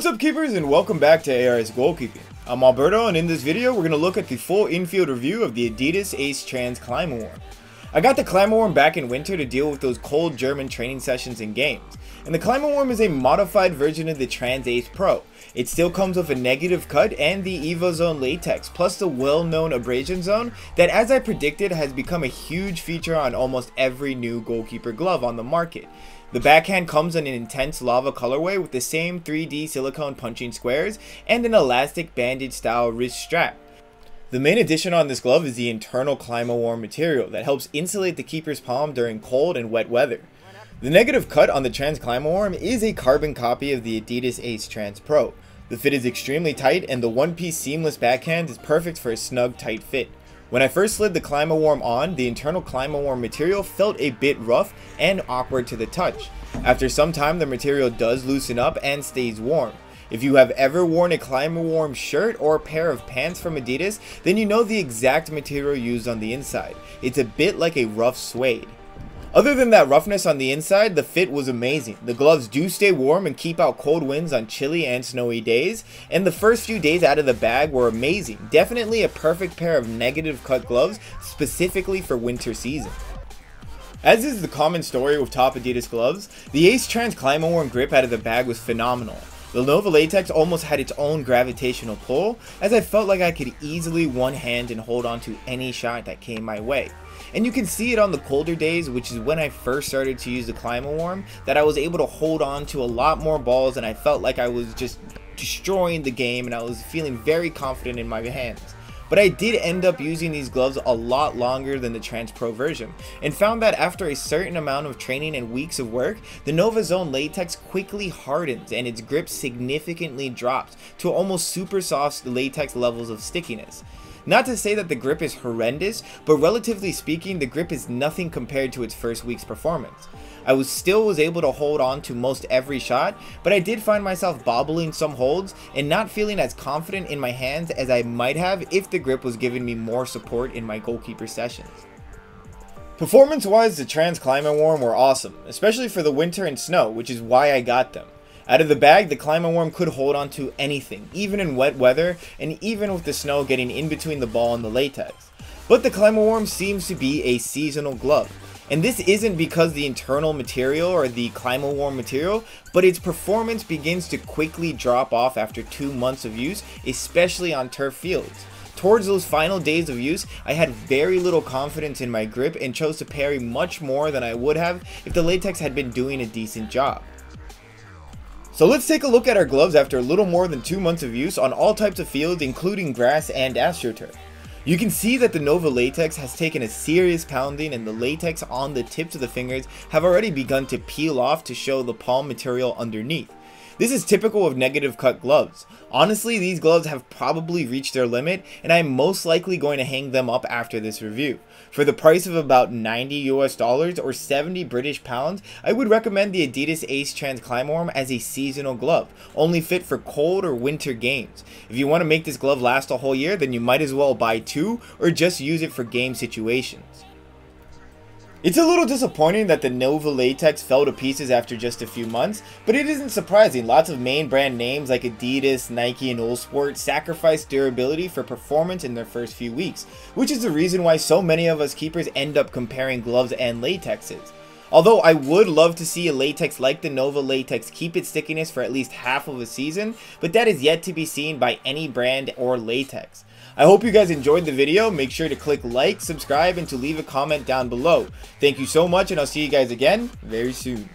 up, keepers, and welcome back to ARS Goalkeeping. I'm Alberto, and in this video we're going to look at the full infield review of the Adidas Ace Trans Climawarm. I got the Climawarm back in winter to deal with those cold German training sessions and games, and the Climawarm is a modified version of the Trans Ace Pro. It still comes with a negative cut and the EVO Zone latex, plus the well-known abrasion zone that, as I predicted, has become a huge feature on almost every new goalkeeper glove on the market. The backhand comes in an intense lava colorway with the same 3D silicone punching squares and an elastic bandage style wrist strap. The main addition on this glove is the internal Climawarm material that helps insulate the keeper's palm during cold and wet weather. The negative cut on the Trans Climawarm is a carbon copy of the Adidas Ace Trans Pro. The fit is extremely tight, and the one-piece seamless backhand is perfect for a snug, tight fit. When I first slid the Climawarm on, the internal Climawarm material felt a bit rough and awkward to the touch. After some time, the material does loosen up and stays warm. If you have ever worn a Climawarm shirt or pair of pants from Adidas, then you know the exact material used on the inside. It's a bit like a rough suede. Other than that roughness on the inside, the fit was amazing. The gloves do stay warm and keep out cold winds on chilly and snowy days, and the first few days out of the bag were amazing. Definitely a perfect pair of negative cut gloves specifically for winter season. As is the common story with top Adidas gloves, the Ace Trans Climawarm grip out of the bag was phenomenal. The Nova latex almost had its own gravitational pull, as I felt like I could easily one hand and hold on to any shot that came my way. And you can see it on the colder days, which is when I first started to use the Climawarm, that I was able to hold on to a lot more balls, and I felt like I was just destroying the game and I was feeling very confident in my hands. But I did end up using these gloves a lot longer than the Trans Pro version, and found that after a certain amount of training and weeks of work, the Nova Zone latex quickly hardens and its grip significantly drops to almost super soft latex levels of stickiness. Not to say that the grip is horrendous, but relatively speaking, the grip is nothing compared to its first week's performance. I still was able to hold on to most every shot, but I did find myself bobbling some holds and not feeling as confident in my hands as I might have if the grip was giving me more support in my goalkeeper sessions. Performance-wise, the Trans Climawarm were awesome, especially for the winter and snow, which is why I got them. Out of the bag, the Climawarm could hold on to anything, even in wet weather, and even with the snow getting in between the ball and the latex. But the Climawarm seems to be a seasonal glove. And this isn't because the internal material or the Climawarm material, but its performance begins to quickly drop off after 2 months of use, especially on turf fields. Towards those final days of use, I had very little confidence in my grip and chose to parry much more than I would have if the latex had been doing a decent job. So let's take a look at our gloves after a little more than 2 months of use on all types of fields, including grass and AstroTurf. You can see that the Nova latex has taken a serious pounding, and the latex on the tips of the fingers have already begun to peel off to show the palm material underneath. This is typical of negative cut gloves. Honestly, these gloves have probably reached their limit, and I am most likely going to hang them up after this review. For the price of about $90 US or 70 British pounds, I would recommend the Adidas Ace Trans Climawarm as a seasonal glove, only fit for cold or winter games. If you want to make this glove last a whole year, then you might as well buy two or just use it for game situations. It's a little disappointing that the Nova latex fell to pieces after just a few months, but it isn't surprising. Lots of main brand names like Adidas, Nike, and Ullsport sacrifice durability for performance in their first few weeks, which is the reason why so many of us keepers end up comparing gloves and latexes. Although I would love to see a latex like the Nova latex keep its stickiness for at least half of a season, but that is yet to be seen by any brand or latex. I hope you guys enjoyed the video. Make sure to click like, subscribe, and to leave a comment down below. Thank you so much, and I'll see you guys again very soon.